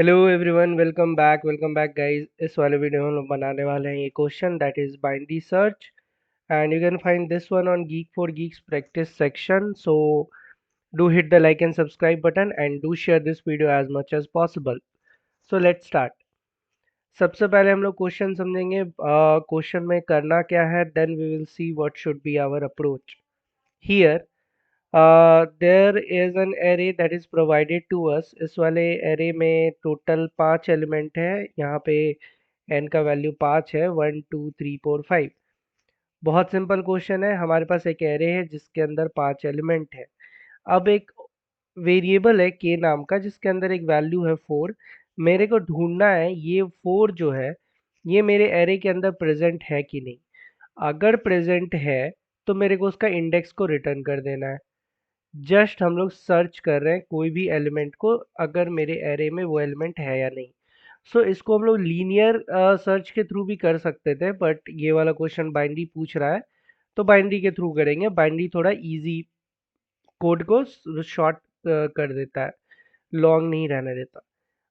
Hello everyone, welcome back guys. इस वाले video में हम लोग बनाने वाले हैं ये question that is binary search and you can find this one on geek for geeks practice section. So do hit the like and subscribe button and do share this video as much as possible. So let's start. सबसे पहले हम लोग question समझेंगे question में करना क्या है, then we will see what should be our approach here. There is an array that is provided to us. इस वाले एरे में टोटल 5 एलिमेंट है. यहाँ पे एन का वैल्यू 5 है, 1 2 3 4 5. बहुत सिंपल क्वेश्चन है. हमारे पास एक एरे है जिसके अंदर 5 एलिमेंट है. अब एक वेरिएबल है के नाम का जिसके अंदर एक वैल्यू है 4. मेरे को ढूंढना है ये 4 जो है ये मेरे एरे के अंदर प्रेजेंट है कि नहीं. अगर प्रेजेंट है तो मेरे को उसका इंडेक्स को रिटर्न कर देना है. जस्ट हम लोग सर्च कर रहे हैं कोई भी एलिमेंट को, अगर मेरे एरे में वो एलिमेंट है या नहीं. सो इसको हम लोग लीनियर सर्च के थ्रू भी कर सकते थे, बट ये वाला क्वेश्चन बाइनरी पूछ रहा है तो बाइनरी के थ्रू करेंगे. बाइनरी थोड़ा इजी कोड को शॉर्ट कर देता है, लॉन्ग नहीं रहने देता.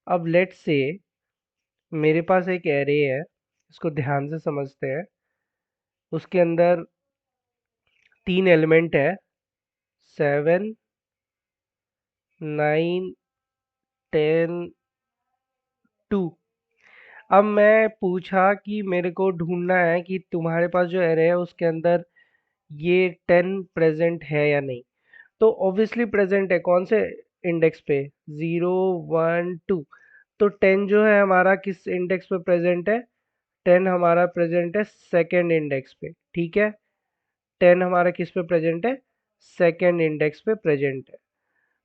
अब लेट्स से मेरे पास एक एरे है, इसको ध्यान से समझते हैं. उसके अंदर 3 एलिमेंट है, 7 9 10 2. अब मैं पूछा कि मेरे को ढूंढना है कि तुम्हारे पास जो एरे है उसके अंदर ये 10 प्रेजेंट है या नहीं. तो ऑब्वियसली प्रेजेंट है. कौन से इंडेक्स पे? 0 1 2. तो 10 जो है हमारा किस इंडेक्स पे प्रेजेंट है? 10 हमारा प्रेजेंट है सेकेंड इंडेक्स पे. ठीक है, 10 हमारा किस पे प्रेजेंट है? सेकेंड इंडेक्स पे प्रेजेंट है.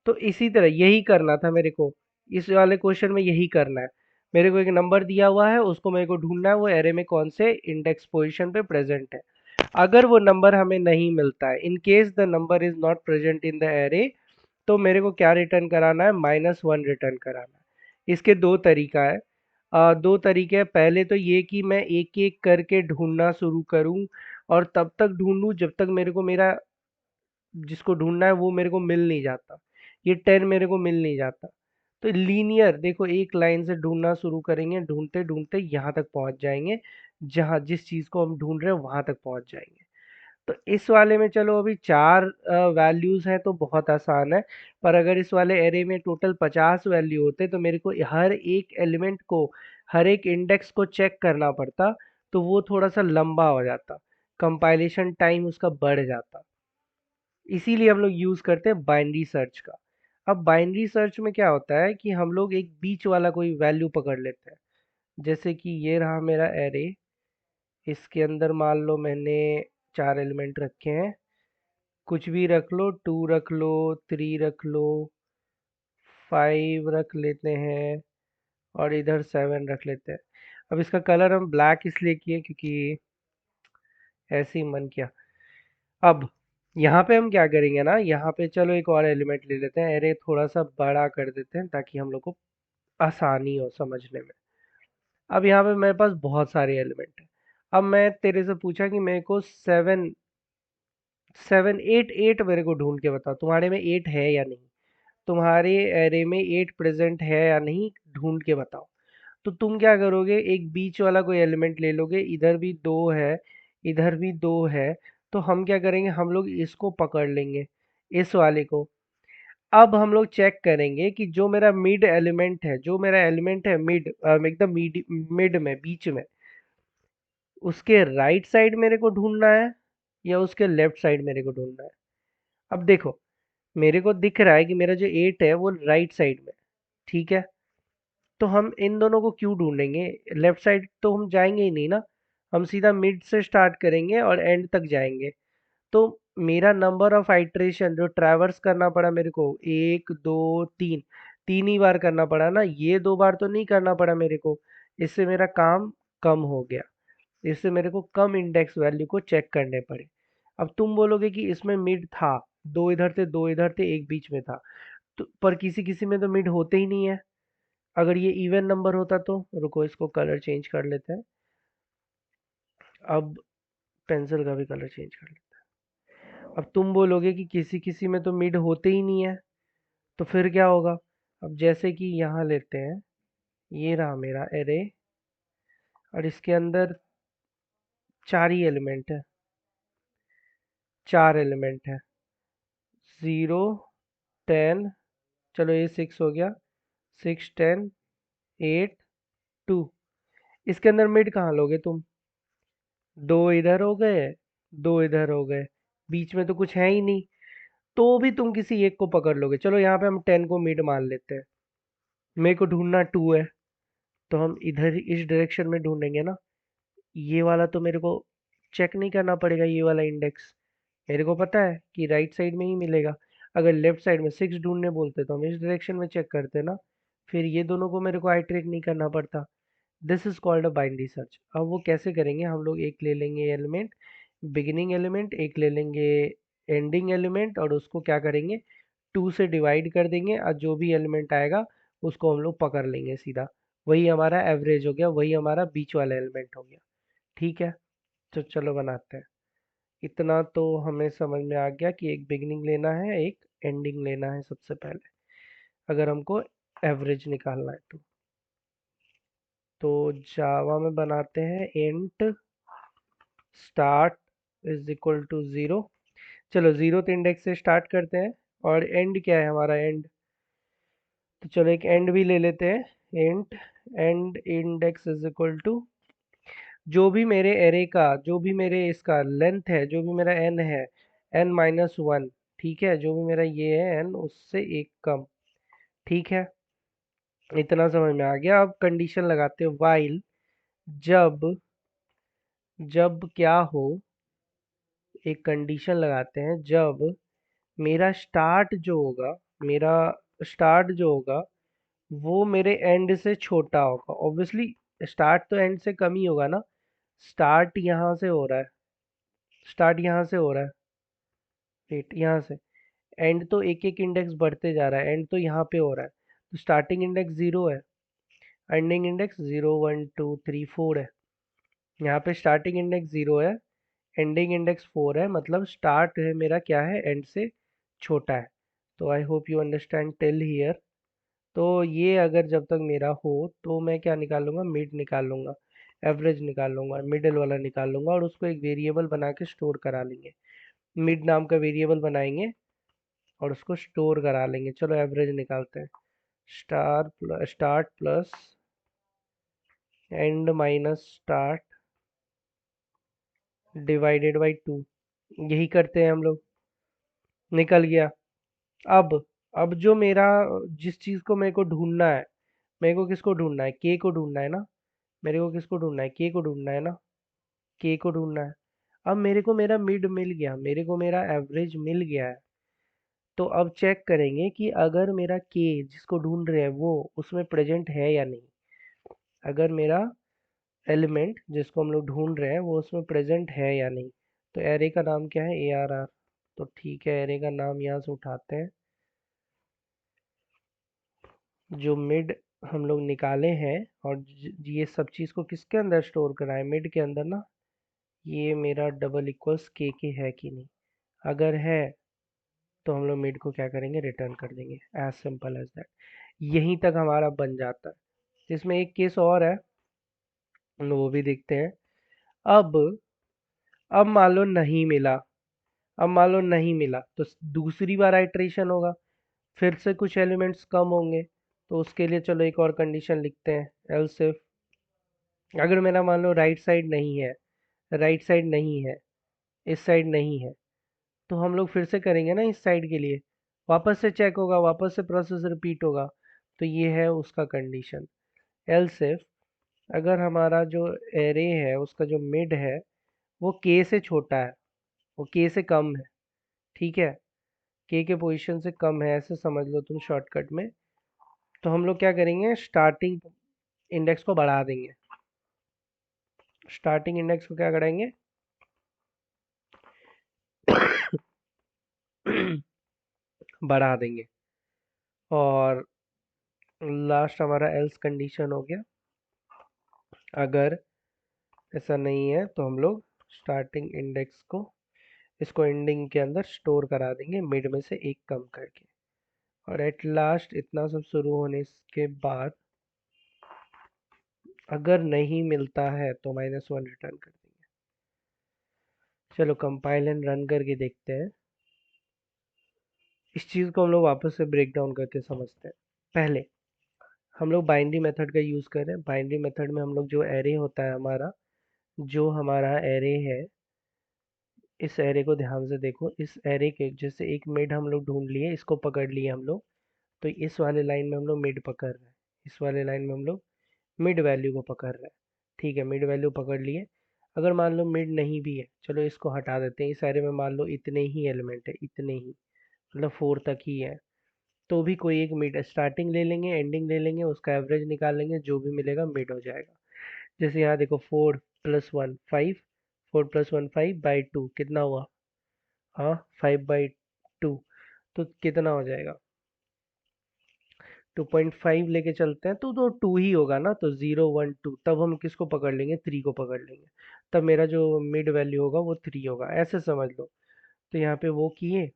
तो इसी तरह यही करना था मेरे को. इस वाले क्वेश्चन में यही करना है. मेरे को एक नंबर दिया हुआ है, उसको मेरे को ढूंढना है वो एरे में कौन से इंडेक्स पोजीशन पे प्रेजेंट है. अगर वो नंबर हमें नहीं मिलता है, in case the number is not present in the array, तो मेरे को क्या रिटर्न कराना है? -1 रिटर्न कराना है. इसके दो तरीका है. दो तरीके हैं. पहले तो ये कि मैं एक एक करके ढूंढना शुरू करूं और तब तक ढूंढूं जब तक मेरे को मेरा जिसको ढूंढना है वो मेरे को मिल नहीं जाता. ये 10 मेरे को मिल नहीं जाता. तो लीनियर देखो, एक लाइन से ढूंढना शुरू करेंगे, ढूंढते ढूंढते यहाँ तक पहुंच जाएंगे. जहाँ जिस चीज को हम ढूंढ रहे हैं वहां तक पहुंच जाएंगे. तो इस वाले में चलो अभी 4 वैल्यूज हैं तो बहुत आसान है. पर अगर इस वाले एरे में टोटल 50 वैल्यू होते तो मेरे को हर एक एलिमेंट को, हर एक इंडेक्स को चेक करना पड़ता. तो वो थोड़ा सा लंबा हो जाता, कंपाइलेशन टाइम उसका बढ़ जाता. इसीलिए हम लोग यूज करते हैं बाइनरी सर्च का. अब बाइनरी सर्च में क्या होता है कि हम लोग एक बीच वाला कोई वैल्यू पकड़ लेते हैं. जैसे कि ये रहा मेरा एरे. इसके अंदर मान लो मैंने 4 एलिमेंट रखे हैं. कुछ भी रख लो, 2 रख लो, 3 रख लो, 5 रख लेते हैं और इधर 7 रख लेते हैं. अब इसका कलर हम ब्लैक इसलिए किए क्योंकि ऐसे ही मन किया. अब यहाँ पे हम क्या करेंगे ना, यहाँ पे चलो एक और एलिमेंट ले लेते हैं. एरे थोड़ा सा बड़ा कर देते हैं ताकि हम लोग को आसानी हो समझने में. अब यहाँ पे मेरे पास बहुत सारे एलिमेंट हैं. अब मैं तेरे से पूछा कि मेरे को 7 8 8 मेरे को ढूंढ के बता, तुम्हारे में 8 है या नहीं. तुम्हारे एरे में 8 प्रेजेंट है या नहीं, ढूंढ के बताओ. तो तुम क्या करोगे, एक बीच वाला कोई एलिमेंट ले लोगे. इधर भी 2 है, इधर भी 2 है. तो हम क्या करेंगे, हम लोग इसको पकड़ लेंगे, इस वाले को. अब हम लोग चेक करेंगे कि जो मेरा मिड एलिमेंट है, जो मेरा एलिमेंट है मिड, एकदम मिड में, बीच में, उसके राइट साइड मेरे को ढूंढना है या उसके लेफ्ट साइड मेरे को ढूंढना है. अब देखो, मेरे को दिख रहा है कि मेरा जो 8 है वो राइट साइड में. ठीक है, तो हम इन दोनों को क्यों ढूंढेंगे? लेफ्ट साइड तो हम जाएंगे ही नहीं ना. हम सीधा मिड से स्टार्ट करेंगे और एंड तक जाएंगे. तो मेरा नंबर ऑफ आइट्रेशन जो ट्रैवर्स करना पड़ा मेरे को, 1 2 3, 3 ही बार करना पड़ा ना. ये 2 बार तो नहीं करना पड़ा मेरे को. इससे मेरा काम कम हो गया. इससे मेरे को कम इंडेक्स वैल्यू को चेक करने पड़े. अब तुम बोलोगे कि इसमें मिड था, 2 इधर थे 2 इधर थे, एक बीच में था. तो पर किसी किसी में तो मिड होते ही नहीं है. अगर ये इवन नंबर होता तो, रुको इसको कलर चेंज कर लेते हैं. अब पेंसिल का भी कलर चेंज कर लेते हैं. अब तुम बोलोगे कि किसी किसी में तो मिड होते ही नहीं है, तो फिर क्या होगा? अब जैसे कि यहाँ लेते हैं, ये रहा मेरा एरे, और इसके अंदर 4 ही एलिमेंट है, 4 एलिमेंट है, 0, 10, चलो ये 6 हो गया, 6, 10, 8, 2। इसके अंदर मिड कहाँ लोगे तुम? 2 इधर हो गए, 2 इधर हो गए, बीच में तो कुछ है ही नहीं, तो भी तुम किसी एक को पकड़ लोगे। चलो यहाँ पे हम 10 को मिड मान लेते हैं। मेरे को ढूंढना 2 है, तो हम इधर इस डायरेक्शन में ढूंढेंगे ना। ये वाला तो मेरे को चेक नहीं करना पड़ेगा, ये वाला इंडेक्स मेरे को पता है कि राइट साइड में ही मिलेगा। अगर लेफ्ट साइड में 6 ढूंढने बोलते तो हम इस डायरेक्शन में चेक करते ना, फिर ये दोनों को मेरे को आइट्रेट नहीं करना पड़ता। This is called a binary search. अब वो कैसे करेंगे, हम लोग एक ले लेंगे एलिमेंट, बिगिनिंग एलिमेंट, एक ले लेंगे एंडिंग एलिमेंट, और उसको क्या करेंगे, 2 से डिवाइड कर देंगे, और जो भी एलिमेंट आएगा उसको हम लोग पकड़ लेंगे सीधा। वही हमारा एवरेज हो गया, वही हमारा बीच वाला एलिमेंट हो गया। ठीक है, तो चलो बनाते हैं। इतना तो हमें समझ में आ गया कि एक बिगिनिंग लेना है, एक एंडिंग लेना है सबसे पहले, अगर हमको एवरेज निकालना है तो जावा में बनाते हैं int start is equal to 0। चलो 0th इंडेक्स से स्टार्ट करते हैं, और एंड क्या है हमारा, एंड, तो चलो एक एंड भी ले लेते हैं। Int end index is equal to, जो भी मेरे एरे का, जो भी मेरे इसका लेंथ है, जो भी मेरा एन है, n-1, ठीक है, जो भी मेरा ये है एन उससे एक कम। ठीक है, इतना समझ में आ गया। अब कंडीशन लगाते हैं, वाइल, जब जब क्या हो, एक कंडीशन लगाते हैं, जब मेरा स्टार्ट जो होगा, मेरा स्टार्ट जो होगा वो मेरे एंड से छोटा होगा। ऑब्वियसली स्टार्ट तो एंड से कम ही होगा ना। स्टार्ट यहाँ से हो रहा है, स्टार्ट यहाँ से हो रहा है, वेट यहाँ से, एंड तो एक एक इंडेक्स बढ़ते जा रहा है, एंड तो यहाँ पे हो रहा है, तो स्टार्टिंग इंडेक्स 0 है, एंडिंग इंडेक्स 0, 1, 2, 3, 4 है। यहाँ पे स्टार्टिंग इंडेक्स 0 है, एंडिंग इंडेक्स 4 है, मतलब स्टार्ट है मेरा क्या है, एंड से छोटा है। तो I hope you understand till here. तो ये अगर जब तक मेरा हो तो मैं क्या निकाल लूँगा, मिड निकाल लूँगा, एवरेज निकाल लूँगा, मिडिल वाला निकाल लूँगा, और उसको एक वेरिएबल बना के स्टोर करा लेंगे। मिड नाम का वेरिएबल बनाएंगे और उसको स्टोर करा लेंगे। चलो एवरेज निकालते हैं। Start plus and minus start divided by 2, यही करते हैं हम लोग। निकल गया। अब अब जो मेरा, जिस चीज़ को मेरे को ढूंढना है, मेरे को किसको ढूंढना है, के को ढूंढना है ना। मेरे को किसको ढूंढना है, के को ढूंढना है ना, के को ढूंढना है। अब मेरे को मेरा मिड मिल गया, मेरे को मेरा एवरेज मिल गया है। तो अब चेक करेंगे कि अगर मेरा के जिसको ढूंढ रहे हैं वो उसमें प्रेजेंट है या नहीं। अगर मेरा एलिमेंट जिसको हम लोग ढूंढ रहे हैं वो उसमें प्रेजेंट है या नहीं। तो एरे का नाम क्या है, ARR। तो ठीक है, एरे का नाम यहाँ से उठाते हैं। जो मिड हम लोग निकाले हैं, और ये सब चीज़ को किसके अंदर स्टोर करा है, मिड के अंदर ना। ये मेरा डबल इक्वल्स के है कि नहीं, अगर है तो हम लोग मिड को क्या करेंगे, रिटर्न कर देंगे। As simple as that. यहीं तक हमारा बन जाता है। इसमें एक केस और है, वो भी देखते हैं। अब अब मान लो नहीं मिला, अब मान लो नहीं मिला तो दूसरी बार आइट्रेशन होगा, फिर से कुछ एलिमेंट्स कम होंगे, तो उसके लिए चलो एक और कंडीशन लिखते हैं, एल्स इफ, अगर मेरा मान लो राइट साइड नहीं है, राइट साइड नहीं है, इस साइड नहीं है, तो हम लोग फिर से करेंगे ना इस साइड के लिए, वापस से चेक होगा, वापस से प्रोसेस रिपीट होगा। तो ये है उसका कंडीशन। एल्स इफ, अगर हमारा जो एरे है उसका जो मिड है वो के से छोटा है, वो के से कम है, ठीक है, के के पोजीशन से कम है, ऐसे समझ लो तुम शॉर्टकट में। तो हम लोग क्या करेंगे, स्टार्टिंग इंडेक्स को बढ़ा देंगे। स्टार्टिंग इंडेक्स को क्या करेंगे बढ़ा देंगे। और लास्ट हमारा एल्स कंडीशन हो गया, अगर ऐसा नहीं है तो हम लोग स्टार्टिंग इंडेक्स को, इसको एंडिंग के अंदर स्टोर करा देंगे मिड में से एक कम करके। और एट लास्ट इतना सब शुरू होने के बाद अगर नहीं मिलता है तो -1 रिटर्न कर देंगे। चलो कंपाइल एंड रन करके देखते हैं। इस चीज़ को हम लोग वापस से ब्रेक डाउन करके समझते हैं। पहले हम लोग बाइनरी मेथड का यूज़ करें। बाइनरी मेथड में हम लोग जो एरे होता है हमारा, जो हमारा एरे है, इस एरे को ध्यान से देखो। इस एरे के जैसे एक मिड हम लोग ढूंढ लिए, इसको पकड़ लिए हम लोग, तो इस वाले लाइन में हम लोग मिड पकड़ रहे हैं, इस वाले लाइन में हम लोग मिड वैल्यू को पकड़ रहे हैं। ठीक है, मिड वैल्यू पकड़ लिए। अगर मान लो मिड नहीं भी है, चलो इसको हटा देते हैं। इस एरे में मान लो इतने ही एलिमेंट है, इतने ही, मतलब 4 तक ही है, तो भी कोई एक मिड स्टार्टिंग ले लेंगे, एंडिंग ले लेंगे, उसका एवरेज निकाल लेंगे, जो भी मिलेगा मिड हो जाएगा। जैसे यहाँ देखो 4 + 1 5, 4 + 1 5/2 कितना हुआ? हाँ, 5/2, तो कितना हो जाएगा? 2.5 लेके चलते हैं तो 2 ही होगा ना, तो 0 1 2, तब हम किसको पकड़ लेंगे? 3 को पकड़ लेंगे। तब मेरा जो मिड वैल्यू होगा वो 3 होगा, ऐसे समझ लो। तो यहाँ पे वो किए।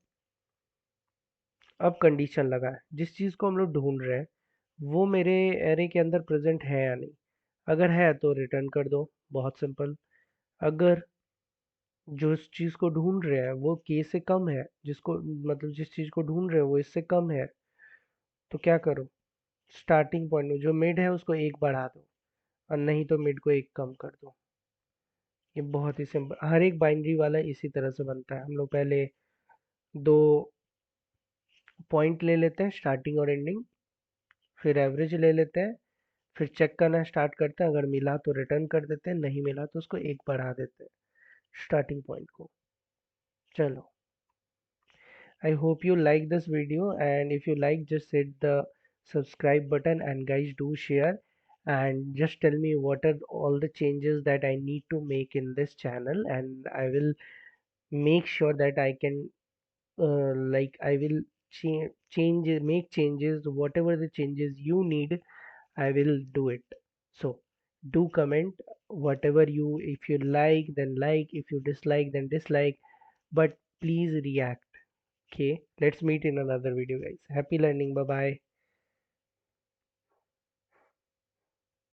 अब कंडीशन लगा है, जिस चीज़ को हम लोग ढूंढ रहे हैं वो मेरे एरे के अंदर प्रेजेंट है या नहीं। अगर है तो रिटर्न कर दो, बहुत सिंपल। अगर जो इस चीज़ को ढूंढ रहे हैं वो के से कम है, जिसको मतलब जिस चीज़ को ढूंढ रहे हैं वो इससे कम है, तो क्या करो? स्टार्टिंग पॉइंट में जो मिड है उसको 1 बढ़ा दो, और नहीं तो मिड को 1 कम कर दो। ये बहुत ही सिंपल, हर एक बाइनरी वाला इसी तरह से बनता है। हम लोग पहले 2 पॉइंट ले लेते हैं, स्टार्टिंग और एंडिंग, फिर एवरेज ले लेते हैं, फिर चेक करना स्टार्ट करते हैं। अगर मिला तो रिटर्न कर देते हैं, नहीं मिला तो उसको 1 बढ़ा देते हैं स्टार्टिंग पॉइंट को। चलो, I hope you like this video, and if you like, just hit the subscribe button, and guys, do share and just tell me what are all the changes that I need to make in this channel, and I will make sure that I can I will make changes, whatever the changes you need, I will do it. So do comment whatever you, if you like, if you dislike then dislike, but please react. Okay, let's meet in another video, guys. Happy learning. Bye bye.